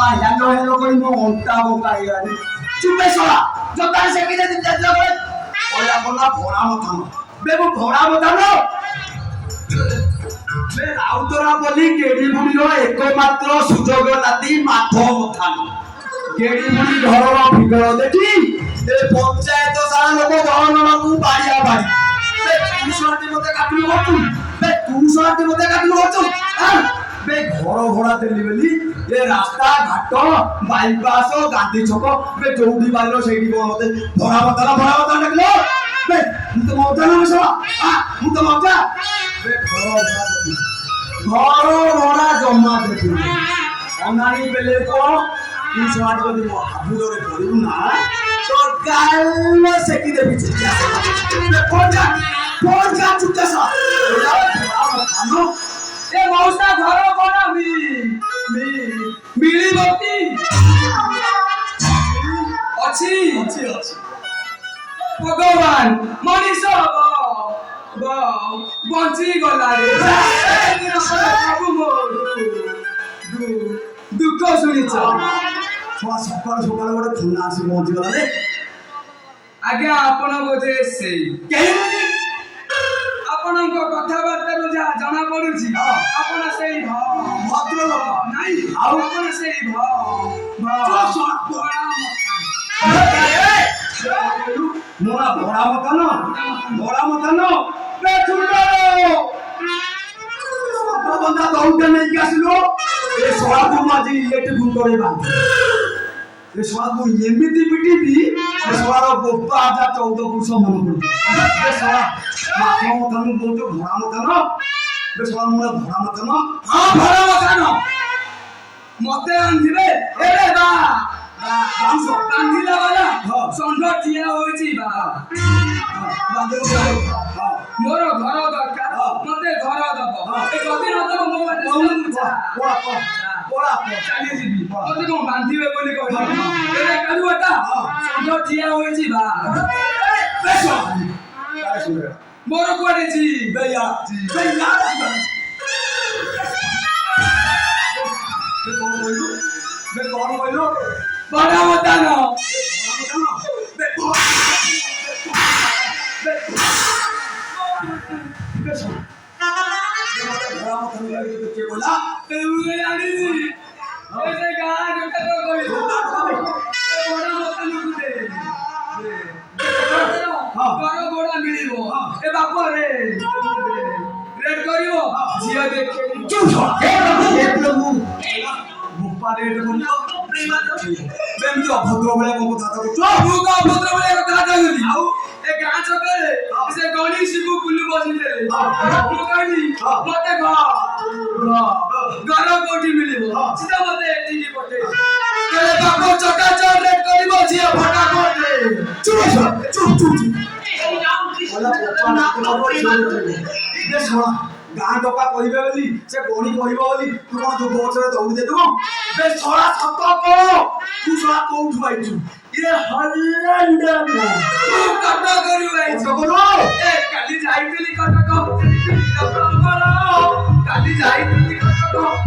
hello hello कोई मो अंटा बोकाई गानी चुपे सोला जता से के दिन जत लगे ओला बोला भोरा मत बे वो भोरा मत बे राउतरा बोली केडी बुडीरो एकमात्र सुजोग नाती माथो मथान केडी बुडी घरर फिगर देखी ए पंचायत सारा लोक गणना को बाड़िया बाड़ी बे पुरुषाटी मते काटलु होतु बे पुरुषाटी मते काटलु होतु बे घर भड़ा देली बेली ये रास्ता घाट बाईपास गांधी छक बे चौडी बाइलो सेठी को मते भड़ा बता लगलो बे मु तो मौजा ना सवा मु तो मौजा बे घर भड़ा जमा देखि अनानी बेले को तू स्वाद को दे हाबुदरे करिउ ना तो गाल सेकी दे बिचिया बे कोन जा चुका सा खानो ए मौसा घर कोना मिली बती अछि भगवान मनीष बंची गला रे बाबू दुख सुनिछ छुआ सकाळ सकाळ गोटे खुना आसी पहुंची गला रे आज्ञा आपण बोधे सेई केहि आपणक कथाबार्ता रो जा जणा पडुछि आपण सेई भद्र लोक नाही आउ आपण सेई मोरा भोड़ा मत न बे चुड़ो बंदा दौड़ते नहीं के आसिलो ए सवाबु माजी लेट गुंडरे बांध ए सवाबु एमिति पिटिबी ए सवार गोपा आजा 14 पुरुष मन पड़ ए सवा माथो मत न बोलतो भोड़ा मत न बे सवा मोरा भोड़ा मत न हां भोड़ा मत न मते आंधिबे एरे बा बांस कांदिला वाला संढ ठिया होइछि बा बांदे मोर घर दरकार मते घर दब ए कदी न दब मो बाटे पोड़ा चाली जीबी मते को बांधिबे बोली कहली एरे कालुआटा संढ ठिया होइछि बा बेसो काय सुरे मोर कोडे जी बेया बे कौन बोलू बड़ा मत ना बोला ऐसे गाना जो कर कोई बड़ा मत नुकुदे बड़ा मिलिबो ए बाप रे रेड करियो जिया देख चुप हे प्रभु बुप्पा रेड करियो बेम जो भद्र बले को कथा तो तू का भद्र बले को कथा गली आउ ए गां छके से गणी शिबु कुल्लू बसिले तू कहली मते घर कोठी मिलिबो सीधा मते एटीडी पटे तेरे बाप चका चर रेड करिबो जिया फटा कोटे चुप बोला ये सुना गां टका कहिबे बोली से गणी कहिबो बोली तू कोन जो बोचरे दौड़ी दे तू बे छोरा सत को तू छोरा कोठु आइछु ये हल्लंड ना तू कटा करू आइछु बोलो ए काली जाईतली कटक काली जाईतली कटक